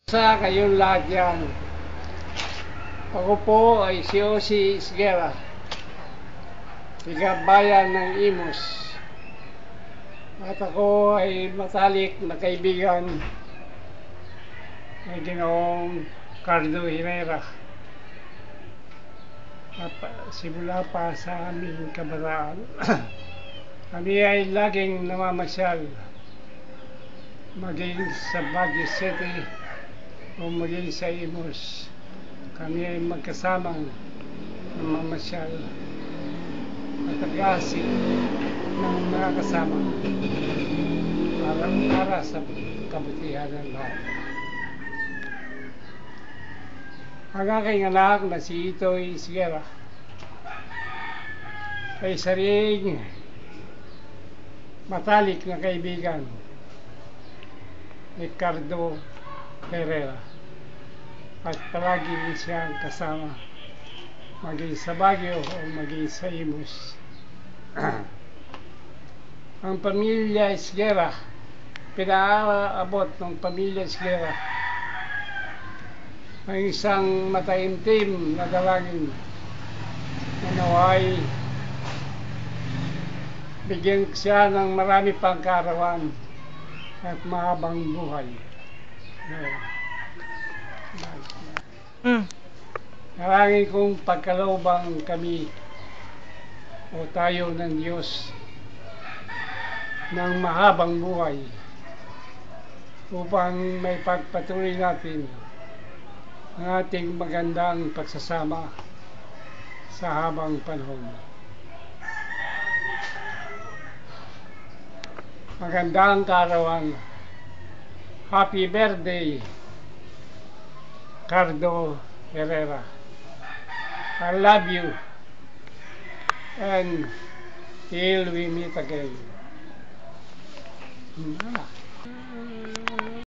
Sa kayong lahat yan. Ako po ay si Osi Isguera, tiga-bayan ng Imus. At ako ay matalik na kaibigan ng Ginoong Cardo Herrera. Simula pa sa aming kabataan, kami ay laging namamasyal, maging sa Baguio City o maging sa Imus. Kami ay magkasamang namamasyal at nag-aasik ng mga kasama para sa kabutihan ng lahat. Ang aking anak na si Itoy Isguera ay saring matalik na kaibigan ni Cardo Herrera at palagi siyang kasama maging sa Baguio o maging sa Imus. Ang pamilya Isguera, pinaabot ng pamilya Isguera ang isang mataimtim na dalangin na naway bigyan siya ng marami pang kaarawan at mahabang buhay. Narangin kong pagkaloobang kami o tayo ng Diyos ng mahabang buhay upang may pagpatuloy natin ang ating magandang pagsasama sa habang panahon. Magandang kaarawan. Happy birthday, Cardo Herrera. I love you and till we meet again.